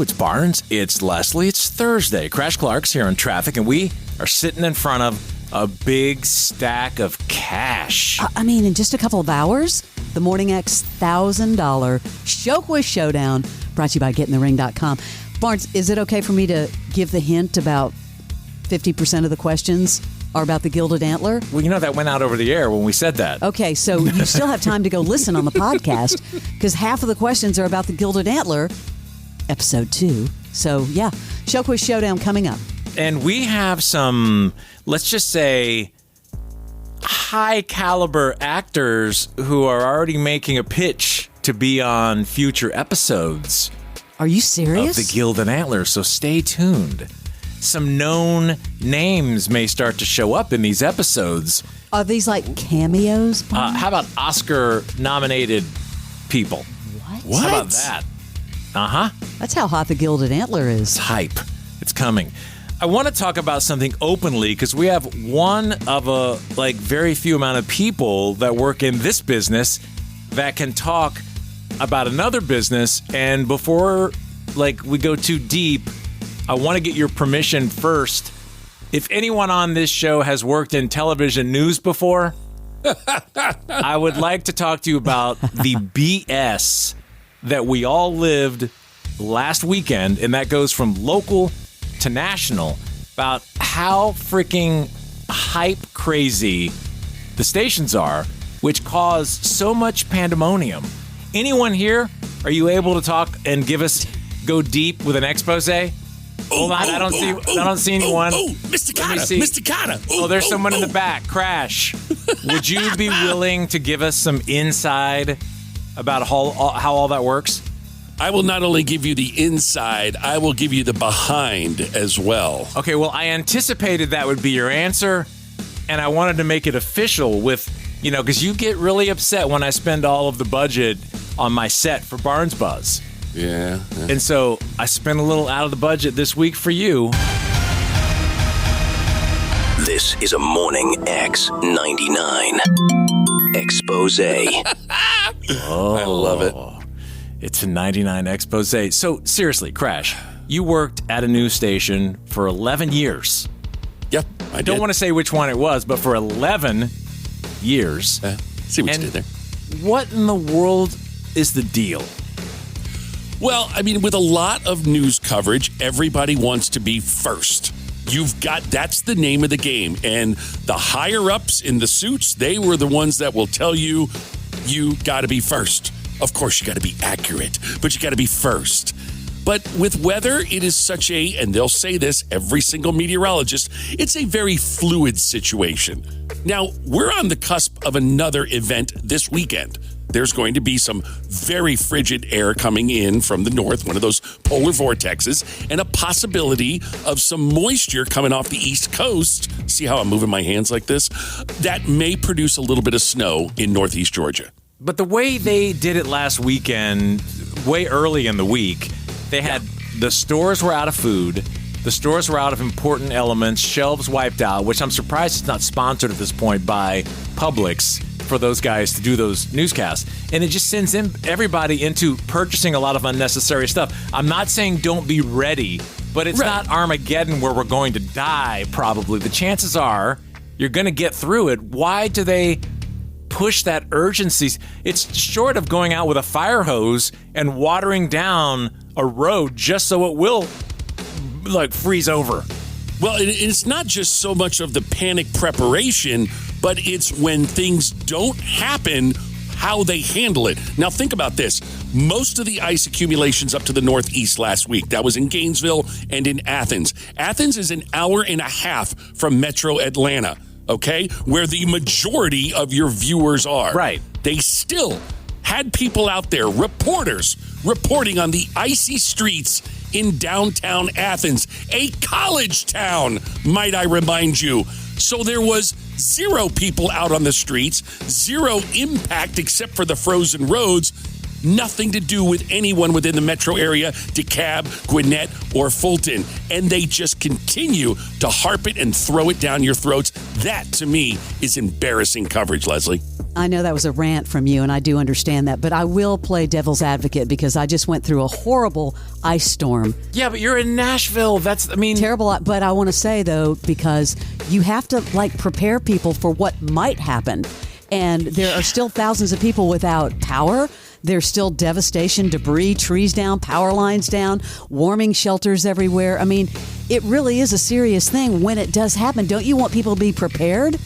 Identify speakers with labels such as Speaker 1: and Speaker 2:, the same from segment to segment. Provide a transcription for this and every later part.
Speaker 1: It's Barnes, it's Leslie, it's Thursday. Crash Clark's here in traffic, and we are sitting in front of a big stack of cash.
Speaker 2: In just a couple of hours, the Morning X $1,000 Show Quiz Showdown, brought to you by GetInTheRing.com. Barnes, is it okay for me to give the hint about 50% of the questions are about the Gilded Antler?
Speaker 1: Well, that went out over the air when we said that.
Speaker 2: Okay, so you still have time to go listen on the podcast, because half of the questions are about the Gilded Antler, episode 2. So, yeah, Show Quiz Showdown coming up.
Speaker 1: And we have some, let's just say, high-caliber actors who are already making a pitch to be on future episodes.
Speaker 2: Are you serious?
Speaker 1: Of the Gilded Antler, so stay tuned. Some known names may start to show up in these episodes.
Speaker 2: Are these like cameos?
Speaker 1: How about Oscar-nominated people?
Speaker 2: What?
Speaker 1: How about that? Uh-huh.
Speaker 2: That's how hot the Gilded Antler is.
Speaker 1: It's hype. It's coming. I want to talk about something openly because we have one of a very few amount of people that work in this business that can talk about another business. And before we go too deep, I want to get your permission first. If anyone on this show has worked in television news before, I would like to talk to you about the BS that we all lived last weekend, and that goes from local to national, about how freaking hype crazy the stations are, which cause so much pandemonium. Anyone here, are you able to talk and go deep with an expose? Hold on, I don't see anyone.
Speaker 3: Mr. Carter.
Speaker 1: There's someone in the back. Crash. Would you be willing to give us some inside about how all that works?
Speaker 3: I will not only give you the inside, I will give you the behind as well.
Speaker 1: Okay, well, I anticipated that would be your answer, and I wanted to make it official with, because you get really upset when I spend all of the budget on my set for Barnes Buzz.
Speaker 3: Yeah.
Speaker 1: And so I spent a little out of the budget this week for you.
Speaker 4: This is a Morning X 99 expose.
Speaker 3: I love it.
Speaker 1: It's a 99 expose. So seriously, Crash, you worked at a news station for 11 years.
Speaker 3: Yep, I did.
Speaker 1: Don't want to say which one it was, but for 11 years.
Speaker 3: See what you did there.
Speaker 1: What in the world is the deal?
Speaker 3: Well, with a lot of news coverage, everybody wants to be first. That's the name of the game. And the higher ups in the suits, they were the ones that will tell you got to be first. Of course, you got to be accurate, but you got to be first. But with weather, it is and they'll say this, every single meteorologist, it's a very fluid situation. Now, we're on the cusp of another event this weekend. There's going to be some very frigid air coming in from the north, one of those polar vortexes, and a possibility of some moisture coming off the East Coast. See how I'm moving my hands like this? That may produce a little bit of snow in northeast Georgia.
Speaker 1: But the way they did it last weekend, way early in the week, they had the stores were out of food, the stores were out of important elements, shelves wiped out, which I'm surprised it's not sponsored at this point by Publix for those guys to do those newscasts. And it just sends everybody into purchasing a lot of unnecessary stuff. I'm not saying don't be ready, but it's not Armageddon where we're going to die, probably. The chances are you're going to get through it. Why do they push that urgency? It's short of going out with a fire hose and watering down a road just so it will freeze over.
Speaker 3: Well, it's not just so much of the panic preparation, but it's when things don't happen, how they handle it. Now, think about this. Most of the ice accumulations up to the northeast last week, that was in Gainesville and in Athens. Athens is an hour and a half from Metro Atlanta, okay, where the majority of your viewers are.
Speaker 1: Right.
Speaker 3: They still had people out there, reporters, reporting on the icy streets in downtown Athens, a college town, might I remind you. So there was 0 people out on the streets, 0 impact except for the frozen roads. Nothing to do with anyone within the metro area, DeKalb, Gwinnett, or Fulton. And they just continue to harp it and throw it down your throats. That, to me, is embarrassing coverage, Leslie.
Speaker 2: I know that was a rant from you, and I do understand that, but I will play devil's advocate because I just went through a horrible ice storm.
Speaker 1: Yeah, but you're in Nashville.
Speaker 2: Terrible. But I want to say, though, because you have to, prepare people for what might happen. And there are still thousands of people without power. There's still devastation, debris, trees down, power lines down, warming shelters everywhere. I mean, it really is a serious thing when it does happen. Don't you want people to be prepared?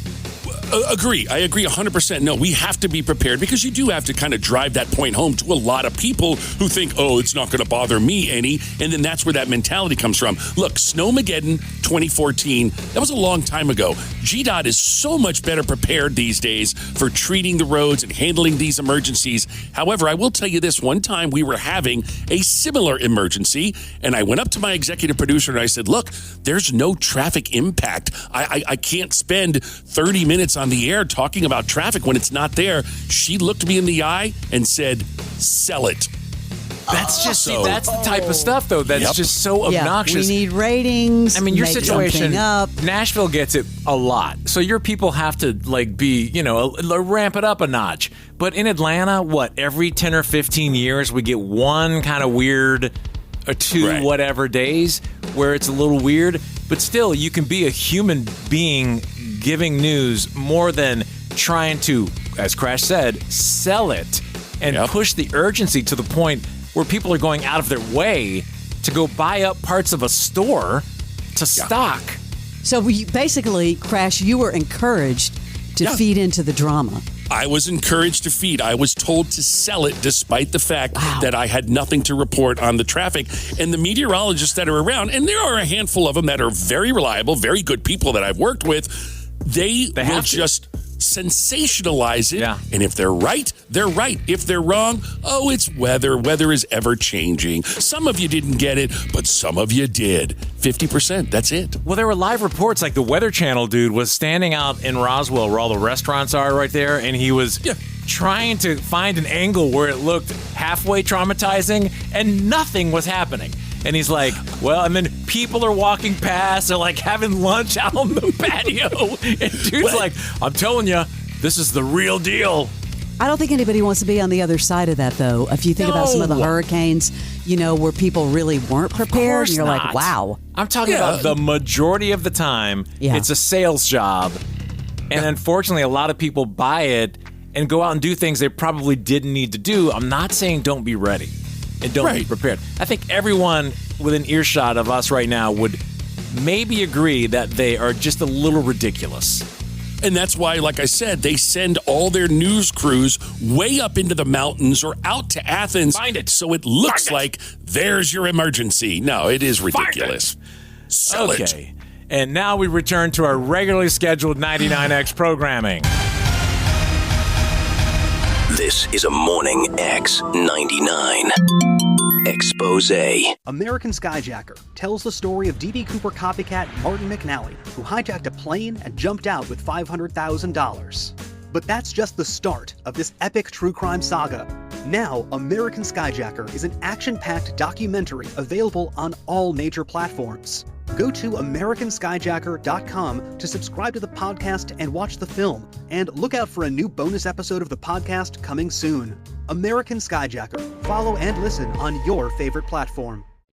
Speaker 3: Agree. I agree 100%. No, we have to be prepared because you do have to kind of drive that point home to a lot of people who think, oh, it's not going to bother me any. And then that's where that mentality comes from. Look, Snowmageddon 2014, that was a long time ago. GDOT is so much better prepared these days for treating the roads and handling these emergencies. However, I will tell you this. One time we were having a similar emergency, and I went up to my executive producer and I said, look, there's no traffic impact. I can't spend 30 minutes on the air talking about traffic when it's not there. She looked me in the eye and said, sell it.
Speaker 1: That's that's the type of stuff, though, that's just so obnoxious.
Speaker 2: We need ratings.
Speaker 1: I mean, your
Speaker 2: make
Speaker 1: situation,
Speaker 2: something up.
Speaker 1: Nashville gets it a lot. So your people have to, ramp it up a notch. But in Atlanta, every 10 or 15 years, we get one kind of weird or two whatever days where it's a little weird. But still, you can be a human being giving news more than trying to, as Crash said, sell it and push the urgency to the point where people are going out of their way to go buy up parts of a store to stock.
Speaker 2: So basically, Crash, you were encouraged to feed into the drama.
Speaker 3: I was encouraged to feed. I was told to sell it despite the fact that I had nothing to report on the traffic. And the meteorologists that are around, and there are a handful of them that are very reliable, very good people that I've worked with, they will just sensationalize it. Yeah. And if they're right, they're right. If they're wrong, it's weather. Weather is ever changing. Some of you didn't get it, but some of you did. 50%, that's it.
Speaker 1: Well, there were live reports, like the Weather Channel dude was standing out in Roswell where all the restaurants are right there, and he was trying to find an angle where it looked halfway traumatizing, and nothing was happening. And he's like, and then people are walking past, they're like having lunch out on the patio. And dude's like, I'm telling you, this is the real deal.
Speaker 2: I don't think anybody wants to be on the other side of that, though. If you think about some of the hurricanes, where people really weren't prepared, and you're like, wow.
Speaker 1: I'm talking about the majority of the time, it's a sales job. And unfortunately, a lot of people buy it and go out and do things they probably didn't need to do. I'm not saying don't be ready. And don't be prepared. I think everyone within earshot of us right now would maybe agree that they are just a little ridiculous.
Speaker 3: And that's why, like I said, they send all their news crews way up into the mountains or out to Athens.
Speaker 1: Find it.
Speaker 3: So it looks like there's your emergency. No, it is ridiculous. Sell it.
Speaker 1: And now we return to our regularly scheduled 99X programming.
Speaker 4: This is a Morning X 99 Exposé.
Speaker 5: American Skyjacker tells the story of D.B. Cooper copycat Martin McNally, who hijacked a plane and jumped out with $500,000. But that's just the start of this epic true crime saga. Now, American Skyjacker is an action-packed documentary available on all major platforms. Go to AmericanSkyjacker.com to subscribe to the podcast and watch the film. And look out for a new bonus episode of the podcast coming soon. American Skyjacker. Follow and listen on your favorite platform.